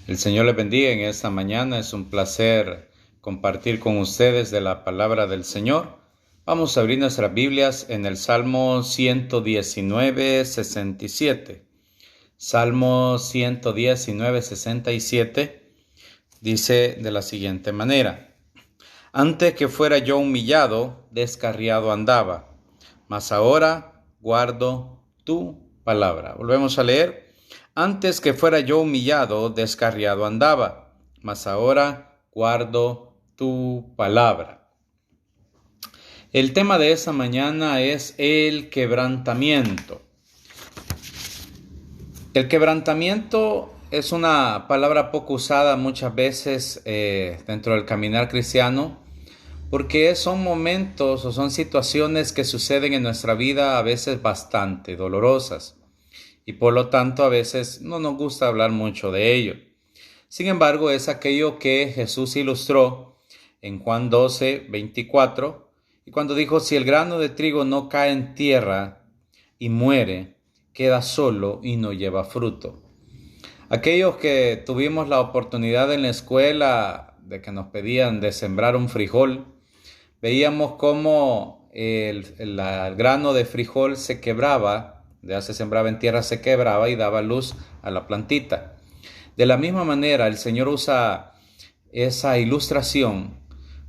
El Señor les bendiga en esta mañana. Es un placer compartir con ustedes de la palabra del Señor. Vamos a abrir nuestras Biblias en el Salmo 119, 67. Salmo 119, 67 dice de la siguiente manera: Antes que fuera yo humillado, descarriado andaba, mas ahora guardo tu palabra. Volvemos a leer. Antes que fuera yo humillado, descarriado andaba, mas ahora guardo tu palabra. El tema de esta mañana es el quebrantamiento. El quebrantamiento es una palabra poco usada muchas veces dentro del caminar cristiano, porque son momentos o son situaciones que suceden en nuestra vida a veces bastante dolorosas y por lo tanto a veces no nos gusta hablar mucho de ello. Sin embargo, es aquello que Jesús ilustró en Juan 12, 24, y cuando dijo: si el grano de trigo no cae en tierra y muere, queda solo y no lleva fruto. Aquellos que tuvimos la oportunidad en la escuela de que nos pedían de sembrar un frijol, veíamos cómo el grano de frijol se quebraba, ya se sembraba en tierra, se quebraba y daba luz a la plantita. De la misma manera, el Señor usa esa ilustración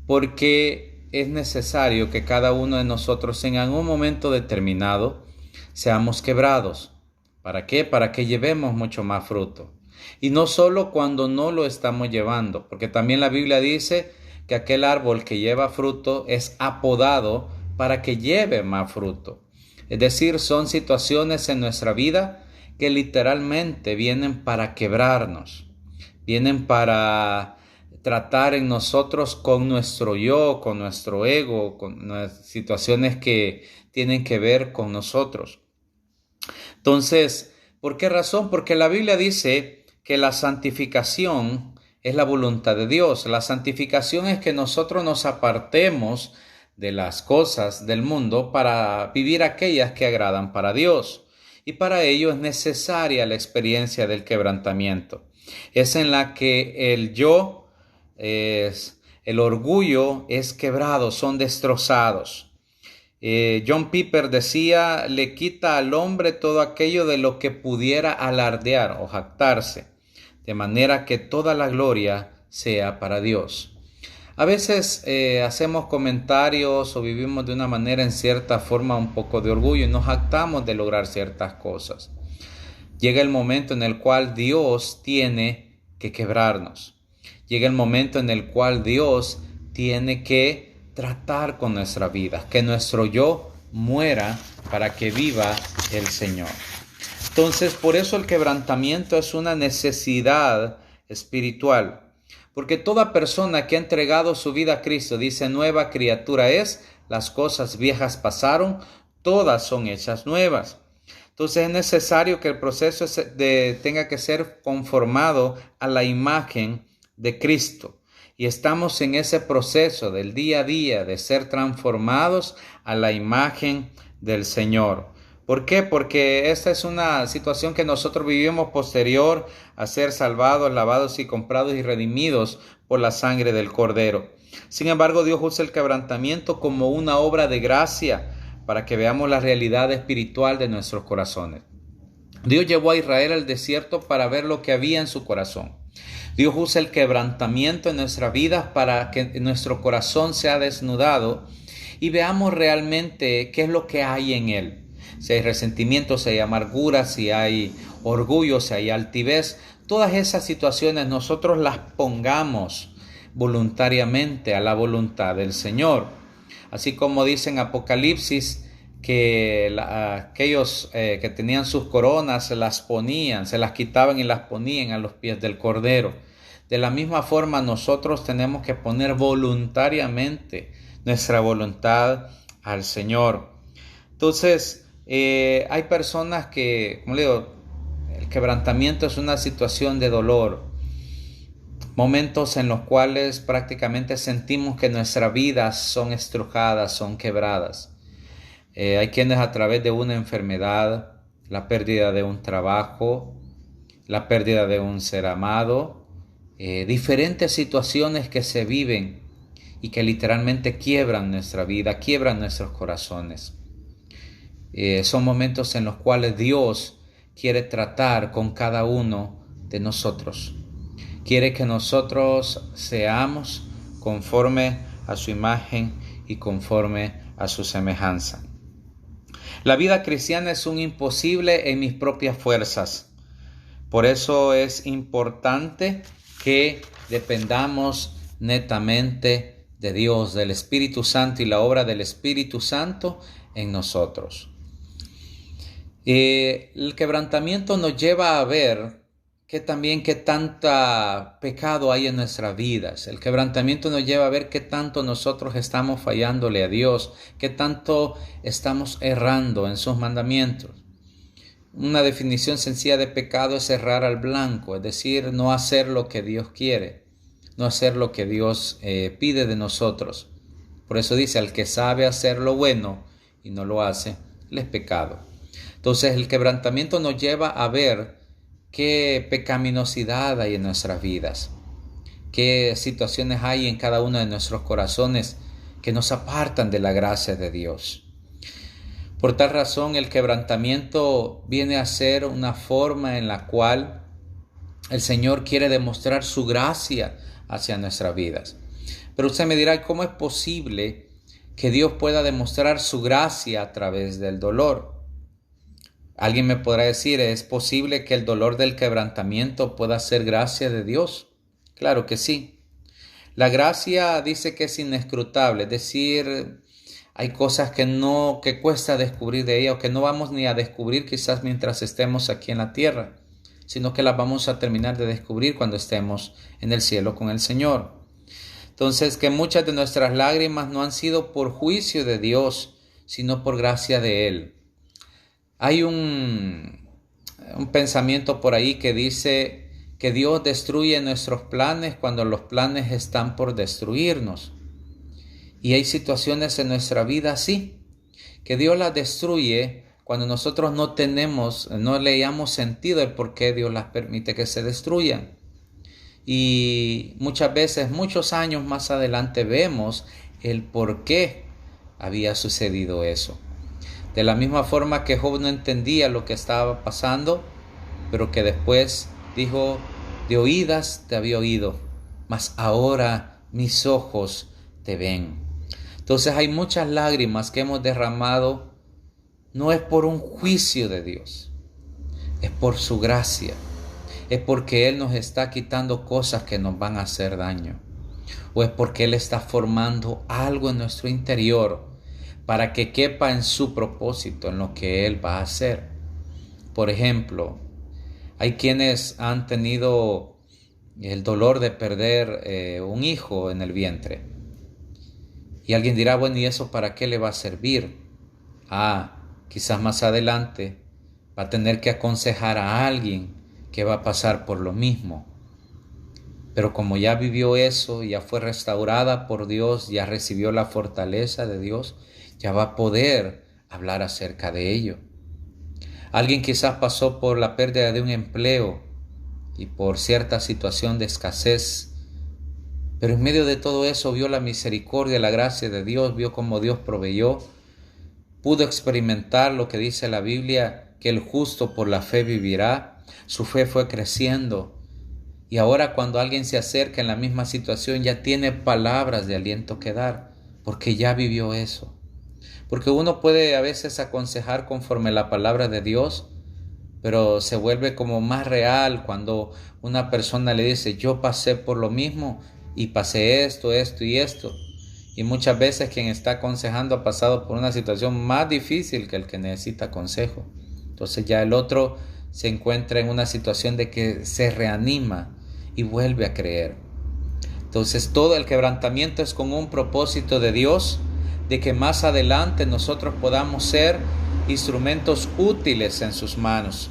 porque es necesario que cada uno de nosotros en algún momento determinado seamos quebrados. ¿Para qué? Para que llevemos mucho más fruto. Y no solo cuando no lo estamos llevando, porque también la Biblia dice que aquel árbol que lleva fruto es apodado para que lleve más fruto. Es decir, son situaciones en nuestra vida que literalmente vienen para quebrarnos, vienen para tratar en nosotros con nuestro yo, con nuestro ego, con situaciones que tienen que ver con nosotros. Entonces, ¿por qué razón? Porque la Biblia dice que la santificación es la voluntad de Dios. La santificación es que nosotros nos apartemos de las cosas del mundo para vivir aquellas que agradan para Dios. Y para ello es necesaria la experiencia del quebrantamiento. Es en la que el yo, el orgullo es quebrado, son destrozados. John Piper decía: le quita al hombre todo aquello de lo que pudiera alardear o jactarse, de manera que toda la gloria sea para Dios. A veces hacemos comentarios o vivimos de una manera en cierta forma un poco de orgullo y nos jactamos de lograr ciertas cosas. Llega el momento en el cual Dios tiene que quebrarnos. Llega el momento en el cual Dios tiene que tratar con nuestra vida, que nuestro yo muera para que viva el Señor. Entonces, por eso el quebrantamiento es una necesidad espiritual. Porque toda persona que ha entregado su vida a Cristo dice: nueva criatura es, las cosas viejas pasaron, todas son hechas nuevas. Entonces es necesario que el proceso tenga que ser conformado a la imagen de Cristo. Y estamos en ese proceso del día a día de ser transformados a la imagen del Señor. ¿Por qué? Porque esta es una situación que nosotros vivimos posterior a ser salvados, lavados y comprados y redimidos por la sangre del Cordero. Sin embargo, Dios usa el quebrantamiento como una obra de gracia para que veamos la realidad espiritual de nuestros corazones. Dios llevó a Israel al desierto para ver lo que había en su corazón. Dios usa el quebrantamiento en nuestras vidas para que nuestro corazón sea desnudado y veamos realmente qué es lo que hay en él. Si hay resentimiento, si hay amargura, si hay orgullo, si hay altivez, todas esas situaciones nosotros las pongamos voluntariamente a la voluntad del Señor. Así como dice en Apocalipsis que aquellos que tenían sus coronas se las ponían, se las quitaban y las ponían a los pies del Cordero. De la misma forma nosotros tenemos que poner voluntariamente nuestra voluntad al Señor. Entonces, hay personas que, como le digo, el quebrantamiento es una situación de dolor, momentos en los cuales prácticamente sentimos que nuestras vidas son estrujadas, son quebradas. Hay quienes a través de una enfermedad, la pérdida de un trabajo, la pérdida de un ser amado, diferentes situaciones que se viven y que literalmente quiebran nuestra vida, quiebran nuestros corazones. Son momentos en los cuales Dios quiere tratar con cada uno de nosotros. Quiere que nosotros seamos conforme a su imagen y conforme a su semejanza. La vida cristiana es un imposible en mis propias fuerzas. Por eso es importante que dependamos netamente de Dios, del Espíritu Santo y la obra del Espíritu Santo en nosotros. El quebrantamiento nos lleva a ver que también qué tanta pecado hay en nuestras vidas. El quebrantamiento nos lleva a ver qué tanto nosotros estamos fallándole a Dios, qué tanto estamos errando en sus mandamientos. Una definición sencilla de pecado es errar al blanco, es decir, no hacer lo que Dios quiere, no hacer lo que Dios pide de nosotros. Por eso dice, al que sabe hacer lo bueno y no lo hace, le es pecado. Entonces el quebrantamiento nos lleva a ver qué pecaminosidad hay en nuestras vidas, qué situaciones hay en cada uno de nuestros corazones que nos apartan de la gracia de Dios. Por tal razón, el quebrantamiento viene a ser una forma en la cual el Señor quiere demostrar su gracia hacia nuestras vidas. Pero usted me dirá, ¿cómo es posible que Dios pueda demostrar su gracia a través del dolor? Alguien me podrá decir, ¿es posible que el dolor del quebrantamiento pueda ser gracia de Dios? Claro que sí. La gracia dice que es inescrutable, es decir, hay cosas que cuesta descubrir de ella o que no vamos ni a descubrir quizás mientras estemos aquí en la tierra, sino que las vamos a terminar de descubrir cuando estemos en el cielo con el Señor. Entonces, que muchas de nuestras lágrimas no han sido por juicio de Dios, sino por gracia de Él. Hay un pensamiento por ahí que dice que Dios destruye nuestros planes cuando los planes están por destruirnos. Y hay situaciones en nuestra vida así, que Dios las destruye cuando nosotros no le hayamos sentido el por qué Dios las permite que se destruyan. Y muchas veces, muchos años más adelante, vemos el por qué había sucedido eso. De la misma forma que Job no entendía lo que estaba pasando, pero que después dijo, de oídas te había oído, mas ahora mis ojos te ven. Entonces hay muchas lágrimas que hemos derramado, no es por un juicio de Dios, es por su gracia, es porque Él nos está quitando cosas que nos van a hacer daño, o es porque Él está formando algo en nuestro interior, para que quepa en su propósito, en lo que Él va a hacer. Por ejemplo, hay quienes han tenido el dolor de perder un hijo en el vientre. Y alguien dirá, bueno, ¿y eso para qué le va a servir? Quizás más adelante va a tener que aconsejar a alguien que va a pasar por lo mismo. Pero como ya vivió eso, ya fue restaurada por Dios, ya recibió la fortaleza de Dios, ya va a poder hablar acerca de ello. Alguien quizás pasó por la pérdida de un empleo y por cierta situación de escasez, pero en medio de todo eso vio la misericordia, la gracia de Dios, vio cómo Dios proveyó, pudo experimentar lo que dice la Biblia, que el justo por la fe vivirá. Su fe fue creciendo y ahora cuando alguien se acerca en la misma situación ya tiene palabras de aliento que dar, porque ya vivió eso. Porque uno puede a veces aconsejar conforme la palabra de Dios, pero se vuelve como más real cuando una persona le dice, yo pasé por lo mismo y pasé esto y esto. Y muchas veces quien está aconsejando ha pasado por una situación más difícil que el que necesita consejo. Entonces ya el otro se encuentra en una situación de que se reanima y vuelve a creer. Entonces todo el quebrantamiento es con un propósito de Dios, de que más adelante nosotros podamos ser instrumentos útiles en sus manos,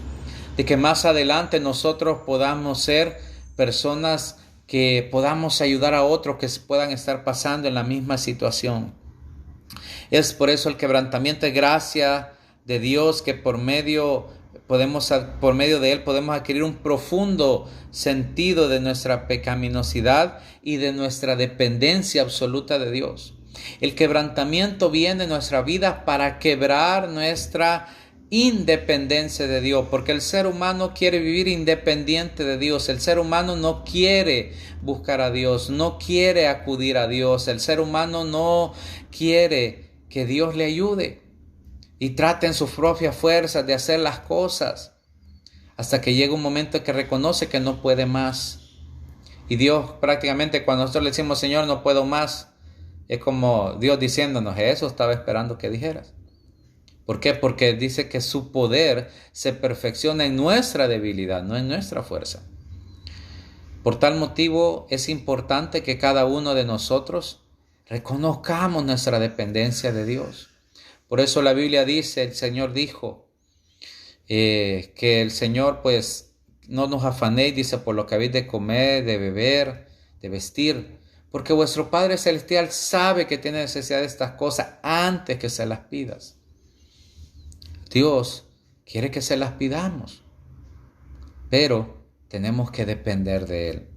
de que más adelante nosotros podamos ser personas que podamos ayudar a otros que puedan estar pasando en la misma situación. Es por eso el quebrantamiento es gracia de Dios, que por medio por medio de Él podemos adquirir un profundo sentido de nuestra pecaminosidad y de nuestra dependencia absoluta de Dios. El quebrantamiento viene en nuestra vida para quebrar nuestra independencia de Dios, porque el ser humano quiere vivir independiente de Dios. El ser humano no quiere buscar a Dios, no quiere acudir a Dios. El ser humano no quiere que Dios le ayude y trate en sus propias fuerzas de hacer las cosas, hasta que llega un momento en que reconoce que no puede más. Y Dios, prácticamente cuando nosotros le decimos, Señor, no puedo más, es como Dios diciéndonos, eso estaba esperando que dijeras. ¿Por qué? Porque dice que su poder se perfecciona en nuestra debilidad, no en nuestra fuerza. Por tal motivo es importante que cada uno de nosotros reconozcamos nuestra dependencia de Dios. Por eso la Biblia dice, el Señor dijo, que el Señor pues no nos afanéis, dice, por lo que habéis de comer, de beber, de vestir, porque vuestro Padre Celestial sabe que tiene necesidad de estas cosas antes que se las pidas. Dios quiere que se las pidamos, pero tenemos que depender de Él.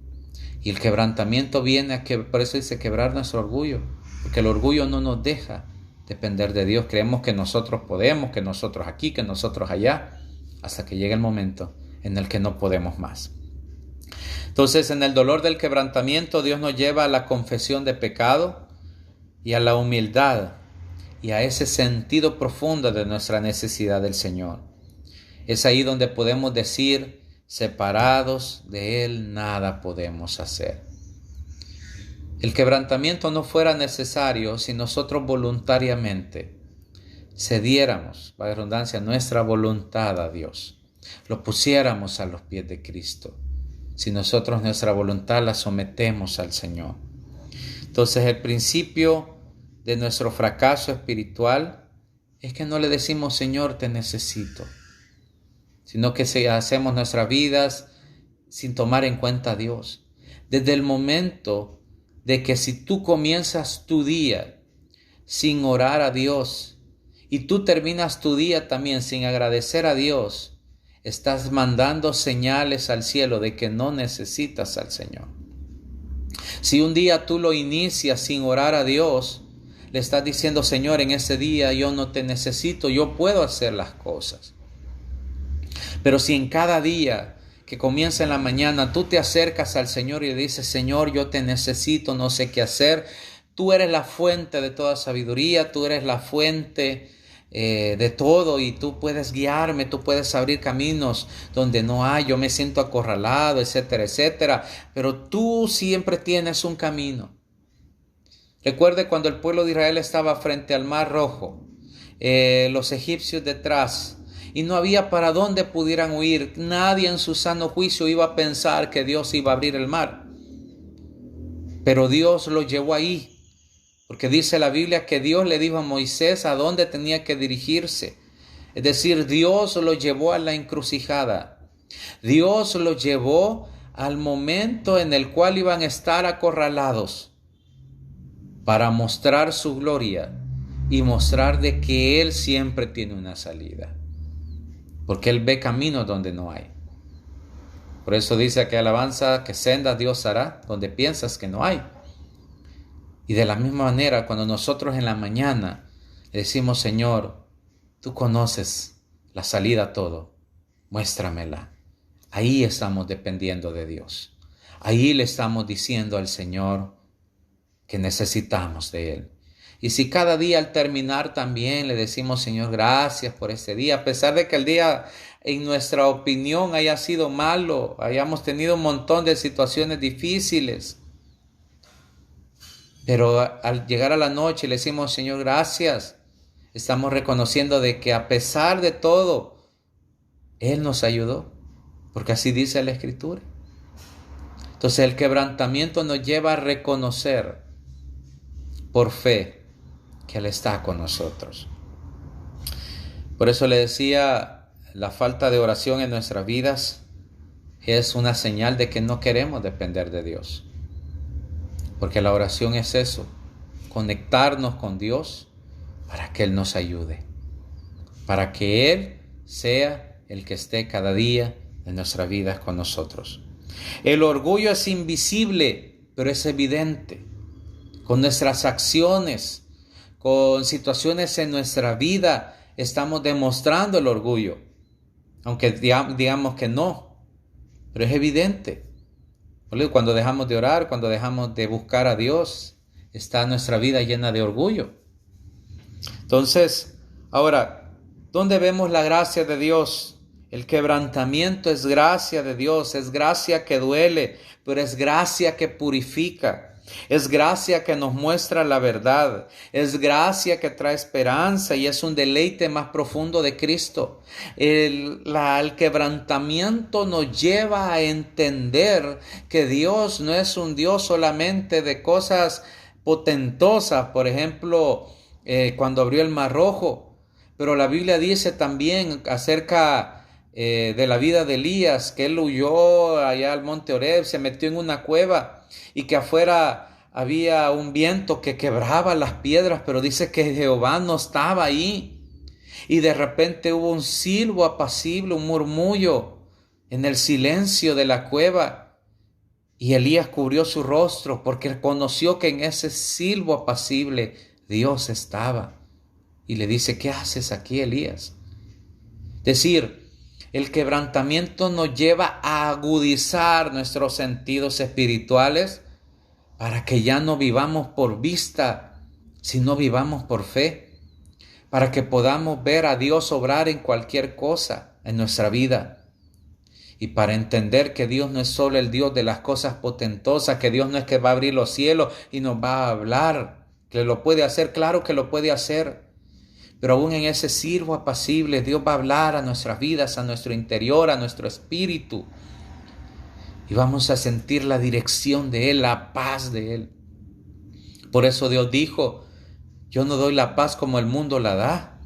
Y el quebrantamiento viene a que, por eso dice, quebrar nuestro orgullo, porque el orgullo no nos deja depender de Dios. Creemos que nosotros podemos, que nosotros aquí, que nosotros allá, hasta que llegue el momento en el que no podemos más. Entonces, en el dolor del quebrantamiento, Dios nos lleva a la confesión de pecado y a la humildad y a ese sentido profundo de nuestra necesidad del Señor. Es ahí donde podemos decir, separados de Él nada podemos hacer. El quebrantamiento no fuera necesario si nosotros voluntariamente cediéramos, para redundancia, nuestra voluntad a Dios. Lo pusiéramos a los pies de Cristo. Si nosotros nuestra voluntad la sometemos al Señor. Entonces el principio de nuestro fracaso espiritual es que no le decimos, Señor, te necesito, sino que hacemos nuestras vidas sin tomar en cuenta a Dios. Desde el momento de que si tú comienzas tu día sin orar a Dios y tú terminas tu día también sin agradecer a Dios, estás mandando señales al cielo de que no necesitas al Señor. Si un día tú lo inicias sin orar a Dios, le estás diciendo, Señor, en ese día yo no te necesito, yo puedo hacer las cosas. Pero si en cada día que comienza en la mañana tú te acercas al Señor y le dices, Señor, yo te necesito, no sé qué hacer, tú eres la fuente de toda sabiduría, tú eres la fuente de todo y tú puedes guiarme, tú puedes abrir caminos donde no hay, yo me siento acorralado, etcétera, etcétera, pero tú siempre tienes un camino. Recuerde cuando el pueblo de Israel estaba frente al Mar Rojo, los egipcios detrás, y no había para dónde pudieran huir. Nadie en su sano juicio iba a pensar que Dios iba a abrir el mar. Pero Dios lo llevó ahí, porque dice la Biblia que Dios le dijo a Moisés a dónde tenía que dirigirse. Es decir, Dios lo llevó a la encrucijada. Dios lo llevó al momento en el cual iban a estar acorralados para mostrar su gloria y mostrar de que Él siempre tiene una salida. Porque Él ve caminos donde no hay. Por eso dice que alabanza, que sendas Dios hará donde piensas que no hay. Y de la misma manera, cuando nosotros en la mañana le decimos, Señor, tú conoces la salida a todo, muéstramela. Ahí estamos dependiendo de Dios. Ahí le estamos diciendo al Señor que necesitamos de Él. Y si cada día al terminar también le decimos, Señor, gracias por este día, a pesar de que el día en nuestra opinión haya sido malo, hayamos tenido un montón de situaciones difíciles, pero al llegar a la noche le decimos, Señor, gracias, estamos reconociendo de que a pesar de todo, Él nos ayudó, porque así dice la Escritura. Entonces el quebrantamiento nos lleva a reconocer por fe que Él está con nosotros. Por eso le decía, la falta de oración en nuestras vidas es una señal de que no queremos depender de Dios. Porque la oración es eso, conectarnos con Dios para que Él nos ayude, para que Él sea el que esté cada día en nuestras vidas con nosotros. El orgullo es invisible, pero es evidente. Con nuestras acciones, con situaciones en nuestra vida, estamos demostrando el orgullo. Aunque digamos que no, pero es evidente. Cuando dejamos de orar, cuando dejamos de buscar a Dios, está nuestra vida llena de orgullo. Entonces, ahora, ¿dónde vemos la gracia de Dios? El quebrantamiento es gracia de Dios, es gracia que duele, pero es gracia que purifica. Es gracia que nos muestra la verdad, es gracia que trae esperanza y es un deleite más profundo de Cristo. El quebrantamiento nos lleva a entender que Dios no es un Dios solamente de cosas potentosas, por ejemplo, cuando abrió el Mar Rojo, pero la Biblia dice también acerca de la vida de Elías, que él huyó allá al monte Horeb, se metió en una cueva y que afuera había un viento que quebraba las piedras, pero dice que Jehová no estaba ahí. Y de repente hubo un silbo apacible, un murmullo en el silencio de la cueva. Y Elías cubrió su rostro porque conoció que en ese silbo apacible Dios estaba. Y le dice, ¿qué haces aquí, Elías? Decir, el quebrantamiento nos lleva a agudizar nuestros sentidos espirituales para que ya no vivamos por vista, sino vivamos por fe, para que podamos ver a Dios obrar en cualquier cosa en nuestra vida y para entender que Dios no es solo el Dios de las cosas potentosas, que Dios no es que va a abrir los cielos y nos va a hablar, que lo puede hacer, claro que lo puede hacer. Pero aún en ese silbo apacible, Dios va a hablar a nuestras vidas, a nuestro interior, a nuestro espíritu. Y vamos a sentir la dirección de Él, la paz de Él. Por eso Dios dijo, yo no doy la paz como el mundo la da.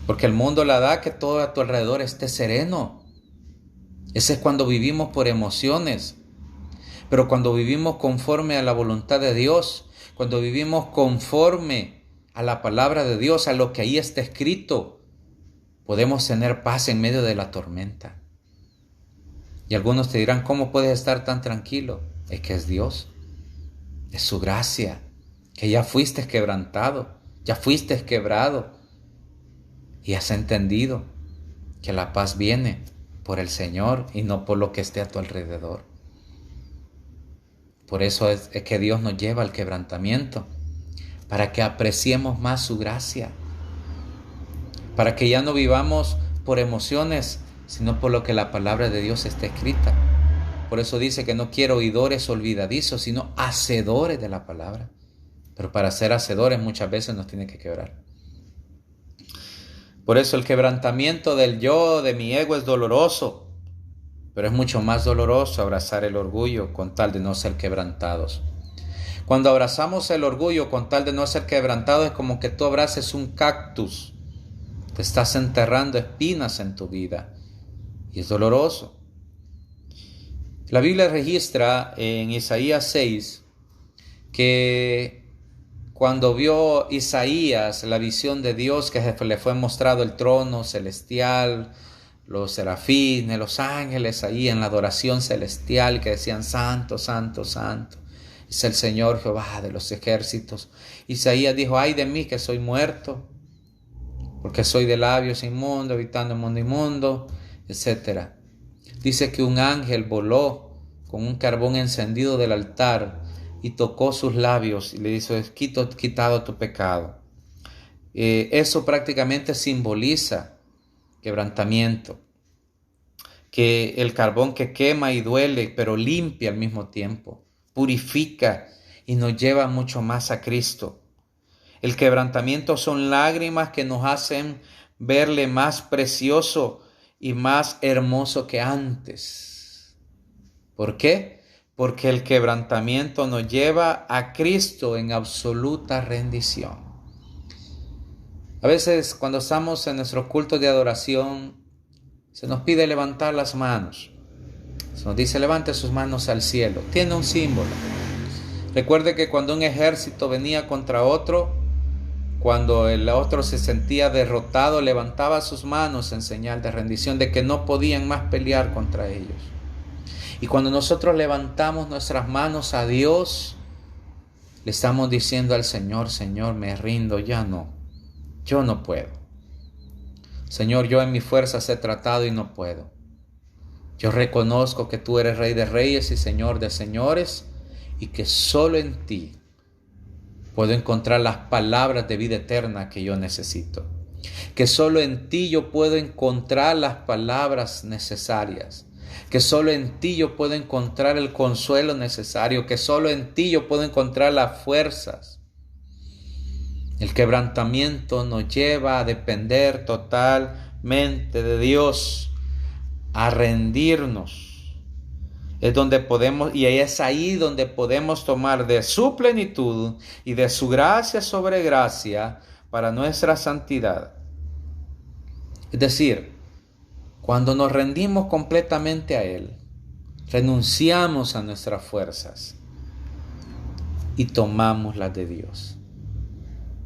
Porque el mundo la da que todo a tu alrededor esté sereno. Ese es cuando vivimos por emociones. Pero cuando vivimos conforme a la voluntad de Dios, cuando vivimos conforme a la palabra de Dios, a lo que ahí está escrito, podemos tener paz en medio de la tormenta. Y algunos te dirán, ¿cómo puedes estar tan tranquilo? Es que es Dios, es su gracia, que ya fuiste quebrantado, ya fuiste quebrado y has entendido que la paz viene por el Señor y no por lo que esté a tu alrededor. Por eso es que Dios nos lleva al quebrantamiento, para que apreciemos más su gracia, para que ya no vivamos por emociones, sino por lo que la palabra de Dios está escrita. Por eso dice que no quiero oidores olvidadizos, sino hacedores de la palabra. Pero para ser hacedores muchas veces nos tiene que quebrar. Por eso el quebrantamiento del yo, de mi ego, es doloroso, pero es mucho más doloroso abrazar el orgullo con tal de no ser quebrantados. Cuando abrazamos el orgullo con tal de no ser quebrantado, es como que tú abraces un cactus. Te estás enterrando espinas en tu vida y es doloroso. La Biblia registra en Isaías 6 que cuando vio Isaías la visión de Dios, que le fue mostrado el trono celestial, los serafines, los ángeles ahí en la adoración celestial que decían santo, santo, santo, es el Señor Jehová de los ejércitos. Isaías dijo, ay de mí que soy muerto, porque soy de labios inmundos, habitando en mundo inmundo, etc. Dice que un ángel voló con un carbón encendido del altar y tocó sus labios y le dijo, quitado tu pecado. Eso prácticamente simboliza quebrantamiento, que el carbón que quema y duele, pero limpia al mismo tiempo, purifica y nos lleva mucho más a Cristo. El quebrantamiento son lágrimas que nos hacen verle más precioso y más hermoso que antes. ¿Por qué? Porque el quebrantamiento nos lleva a Cristo en absoluta rendición. A veces cuando estamos en nuestro culto de adoración, se nos pide levantar las manos. Se nos dice, levante sus manos al cielo. Tiene un símbolo. Recuerde que cuando un ejército venía contra otro, cuando el otro se sentía derrotado, levantaba sus manos en señal de rendición, de que no podían más pelear contra ellos. Y cuando nosotros levantamos nuestras manos a Dios, le estamos diciendo al Señor: Señor, me rindo, ya no, yo no puedo. Señor, yo en mis fuerzas he tratado y no puedo. Yo reconozco que tú eres Rey de Reyes y Señor de Señores, y que solo en ti puedo encontrar las palabras de vida eterna que yo necesito. Que solo en ti yo puedo encontrar las palabras necesarias. Que solo en ti yo puedo encontrar el consuelo necesario. Que solo en ti yo puedo encontrar las fuerzas. El quebrantamiento nos lleva a depender totalmente de Dios, a rendirnos. Es donde podemos, y es ahí donde podemos tomar de su plenitud y de su gracia sobre gracia para nuestra santidad. Es decir, cuando nos rendimos completamente a Él, renunciamos a nuestras fuerzas y tomamos las de Dios.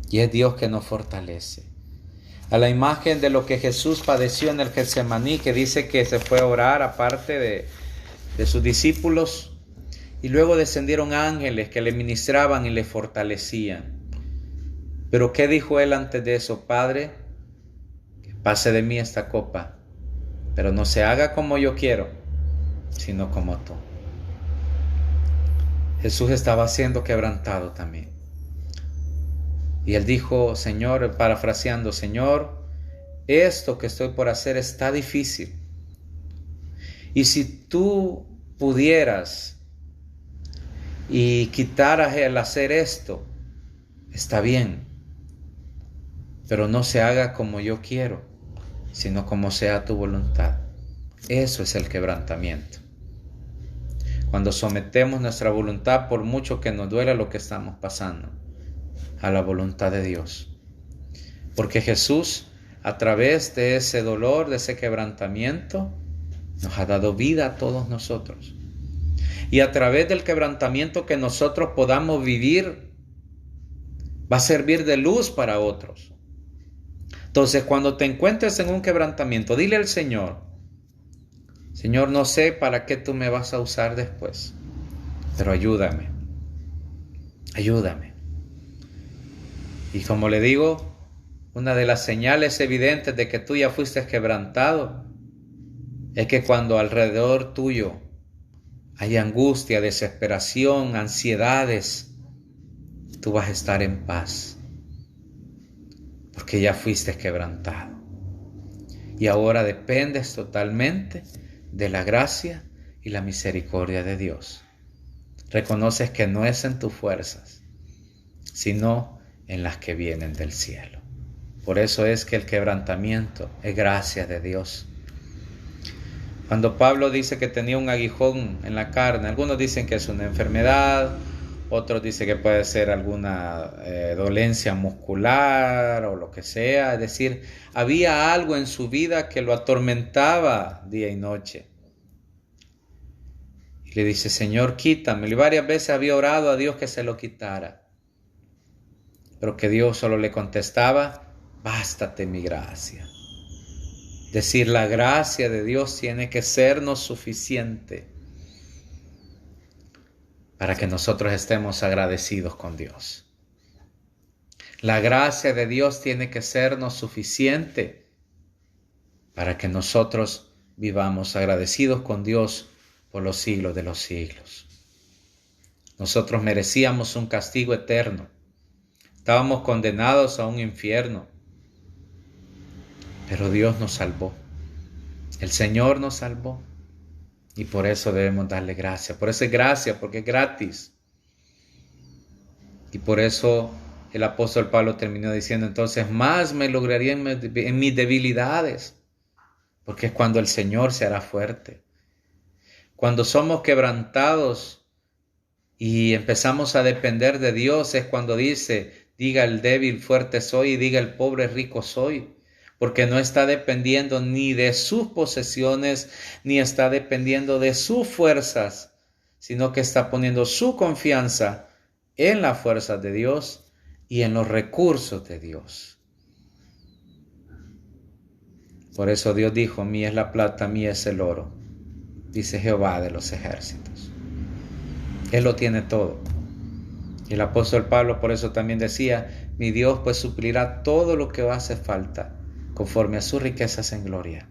Y es Dios que nos fortalece. A la imagen de lo que Jesús padeció en el Getsemaní, que dice que se fue a orar aparte de sus discípulos, y luego descendieron ángeles que le ministraban y le fortalecían. Pero ¿qué dijo él antes de eso? Padre, que pase de mí esta copa, pero no se haga como yo quiero, sino como tú. Jesús estaba siendo quebrantado también. Y él dijo: Señor, parafraseando, Señor, esto que estoy por hacer está difícil. Y si tú pudieras y quitaras el hacer esto, está bien. Pero no se haga como yo quiero, sino como sea tu voluntad. Eso es el quebrantamiento. Cuando sometemos nuestra voluntad, por mucho que nos duela lo que estamos pasando, a la voluntad de Dios. Porque Jesús, a través de ese dolor, de ese quebrantamiento, nos ha dado vida a todos nosotros. Y a través del quebrantamiento que nosotros podamos vivir, va a servir de luz para otros. Entonces, cuando te encuentres en un quebrantamiento, dile al Señor: Señor, no sé para qué tú me vas a usar después, pero ayúdame. Ayúdame. Y como le digo, una de las señales evidentes de que tú ya fuiste quebrantado es que cuando alrededor tuyo hay angustia, desesperación, ansiedades, tú vas a estar en paz, porque ya fuiste quebrantado. Y ahora dependes totalmente de la gracia y la misericordia de Dios. Reconoces que no es en tus fuerzas, sino en las que vienen del cielo. Por eso es que el quebrantamiento es gracia de Dios. Cuando Pablo dice que tenía un aguijón en la carne, algunos dicen que es una enfermedad, otros dicen que puede ser alguna dolencia muscular o lo que sea. Es decir, había algo en su vida que lo atormentaba día y noche. Y le dice: Señor, quítamelo. Y varias veces había orado a Dios que se lo quitara. Pero que Dios solo le contestaba: bástate mi gracia. Es decir, la gracia de Dios tiene que sernos suficiente para que nosotros estemos agradecidos con Dios. La gracia de Dios tiene que sernos suficiente para que nosotros vivamos agradecidos con Dios por los siglos de los siglos. Nosotros merecíamos un castigo eterno. Estábamos condenados a un infierno. Pero Dios nos salvó. El Señor nos salvó. Y por eso debemos darle gracias. Por eso es gracia, porque es gratis. Y por eso el apóstol Pablo terminó diciendo: entonces más me lograría en mis debilidades. Porque es cuando el Señor se hará fuerte. Cuando somos quebrantados y empezamos a depender de Dios, es cuando diga el débil fuerte soy, y diga el pobre rico soy. Porque no está dependiendo ni de sus posesiones, ni está dependiendo de sus fuerzas, sino que está poniendo su confianza en las fuerzas de Dios, y en los recursos de Dios. Por eso Dios dijo, mía es la plata, mía es el oro, dice Jehová de los ejércitos. Él lo tiene todo. Y el apóstol Pablo por eso también decía, mi Dios pues suplirá todo lo que os hace falta, conforme a sus riquezas en gloria.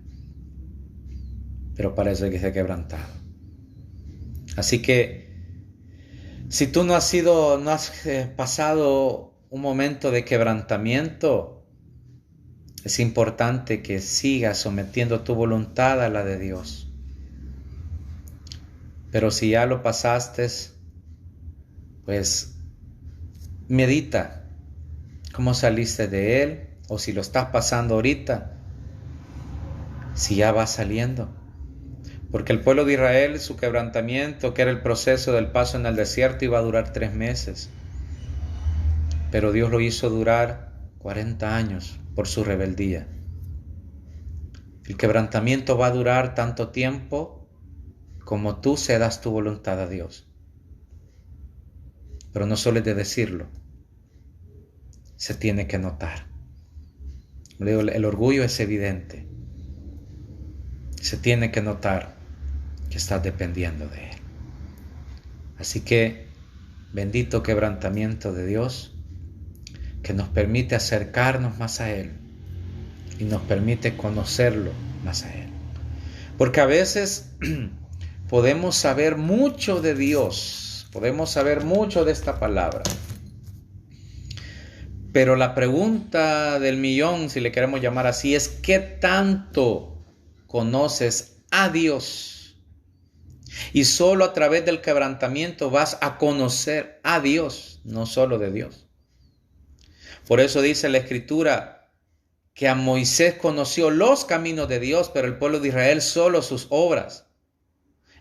Pero para eso hay que ser quebrantado. Así que, si tú no has pasado un momento de quebrantamiento, es importante que sigas sometiendo tu voluntad a la de Dios. Pero si ya lo pasaste, pues medita cómo saliste de él, o si lo estás pasando ahorita, si ya vas saliendo. Porque el pueblo de Israel, su quebrantamiento, que era el proceso del paso en el desierto, iba a durar 3 meses. Pero Dios lo hizo durar 40 años por su rebeldía. El quebrantamiento va a durar tanto tiempo como tú cedas tu voluntad a Dios. Pero no solo es de decirlo, se tiene que notar. El orgullo es evidente. Se tiene que notar que estás dependiendo de Él. Así que, bendito quebrantamiento de Dios, que nos permite acercarnos más a Él y nos permite conocerlo más a Él. Porque a veces podemos saber mucho de Dios, podemos saber mucho de esta palabra, pero la pregunta del millón, si le queremos llamar así, es ¿qué tanto conoces a Dios? Y solo a través del quebrantamiento vas a conocer a Dios, no solo de Dios. Por eso dice la Escritura que a Moisés conoció los caminos de Dios, pero el pueblo de Israel solo sus obras.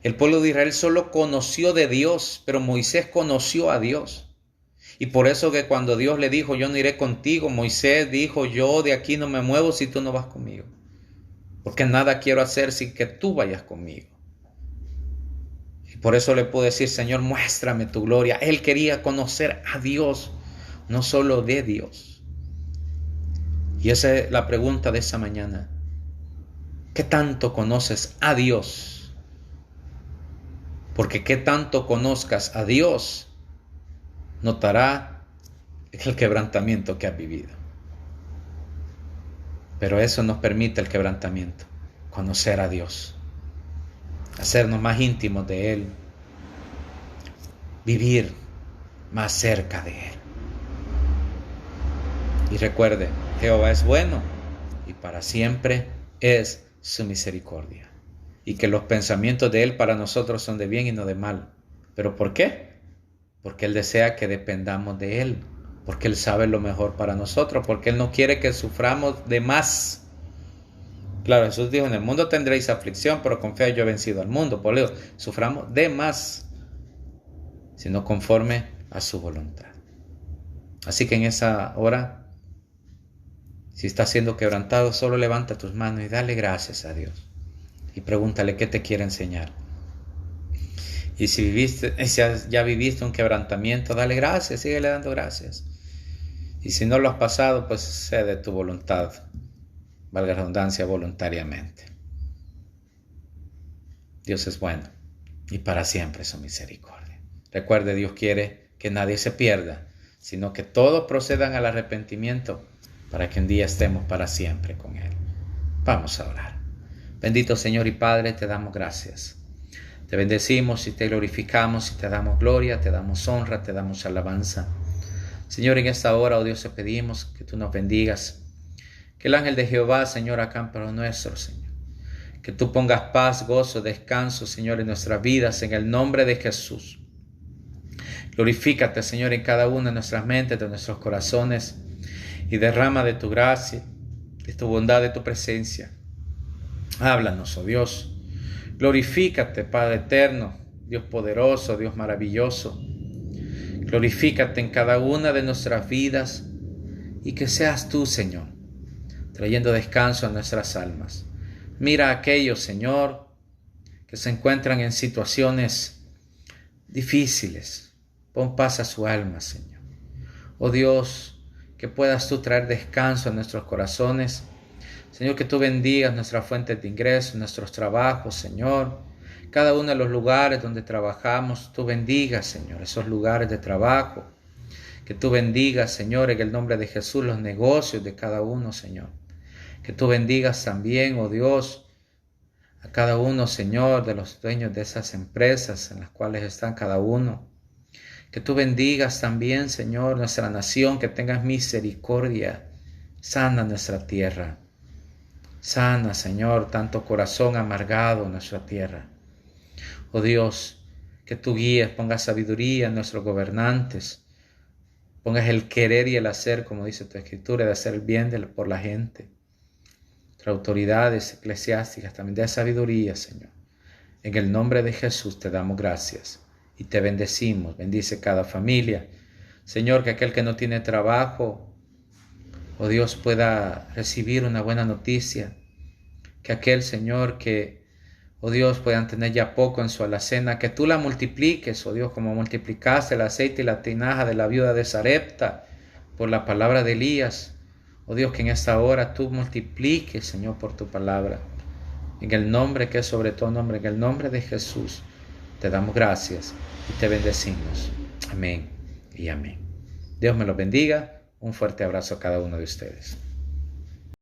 El pueblo de Israel solo conoció de Dios, pero Moisés conoció a Dios. Y por eso que cuando Dios le dijo, yo no iré contigo, Moisés dijo, yo de aquí no me muevo si tú no vas conmigo. Porque nada quiero hacer sin que tú vayas conmigo. Y por eso le puedo decir, Señor, muéstrame tu gloria. Él quería conocer a Dios, no solo de Dios. Y esa es la pregunta de esa mañana. ¿Qué tanto conoces a Dios? Porque qué tanto conozcas a Dios, notará el quebrantamiento que has vivido. Pero eso nos permite el quebrantamiento, conocer a Dios, hacernos más íntimos de Él, vivir más cerca de Él. Y recuerde, Jehová es bueno y para siempre es su misericordia. Y que los pensamientos de Él para nosotros son de bien y no de mal. ¿Pero por qué? Porque Él desea que dependamos de Él. Porque Él sabe lo mejor para nosotros. Porque Él no quiere que suframos de más. Claro, Jesús dijo, en el mundo tendréis aflicción, pero confiad, yo he vencido al mundo. Por eso, suframos de más, sino conforme a su voluntad. Así que en esa hora, si estás siendo quebrantado, solo levanta tus manos y dale gracias a Dios. Y pregúntale qué te quiere enseñar. Y si ya viviste un quebrantamiento, dale gracias, síguele dando gracias. Y si no lo has pasado, pues cede tu voluntad, valga la redundancia, voluntariamente. Dios es bueno y para siempre su misericordia. Recuerde, Dios quiere que nadie se pierda, sino que todos procedan al arrepentimiento para que un día estemos para siempre con Él. Vamos a orar. Bendito Señor y Padre, te damos gracias. Te bendecimos y te glorificamos y te damos gloria, te damos honra, te damos alabanza. Señor, en esta hora, oh Dios, te pedimos que tú nos bendigas. Que el ángel de Jehová, Señor, acampe a nuestro, Señor. Que tú pongas paz, gozo, descanso, Señor, en nuestras vidas, en el nombre de Jesús. Glorifícate, Señor, en cada una de nuestras mentes, de nuestros corazones, y derrama de tu gracia, de tu bondad, de tu presencia. Háblanos, oh Dios. Glorifícate, Padre eterno, Dios poderoso, Dios maravilloso. Glorifícate en cada una de nuestras vidas y que seas tú, Señor, trayendo descanso a nuestras almas. Mira a aquellos, Señor, que se encuentran en situaciones difíciles. Pon paz a su alma, Señor. Oh Dios, que puedas tú traer descanso a nuestros corazones. Señor, que tú bendigas nuestras fuentes de ingresos, nuestros trabajos, Señor. Cada uno de los lugares donde trabajamos, tú bendigas, Señor, esos lugares de trabajo. Que tú bendigas, Señor, en el nombre de Jesús, los negocios de cada uno, Señor. Que tú bendigas también, oh Dios, a cada uno, Señor, de los dueños de esas empresas en las cuales están cada uno. Que tú bendigas también, Señor, nuestra nación, que tengas misericordia. Sana nuestra tierra. Sana, Señor, tanto corazón amargado en nuestra tierra. Oh Dios, que tú guíes, pongas sabiduría en nuestros gobernantes. Pongas el querer y el hacer, como dice tu escritura, de hacer el bien por la gente. Nuestras autoridades eclesiásticas también de sabiduría, Señor. En el nombre de Jesús te damos gracias y te bendecimos. Bendice cada familia. Señor, que aquel que no tiene trabajo, oh Dios, pueda recibir una buena noticia. Que aquel, Señor, que, oh Dios, puedan tener ya poco en su alacena, que tú la multipliques, oh Dios, como multiplicaste el aceite y la tinaja de la viuda de Sarepta por la palabra de Elías. Oh Dios, que en esta hora tú multipliques, Señor, por tu palabra. En el nombre que es sobre todo nombre, en el nombre de Jesús, te damos gracias y te bendecimos. Amén y amén. Dios me los bendiga. Un fuerte abrazo a cada uno de ustedes.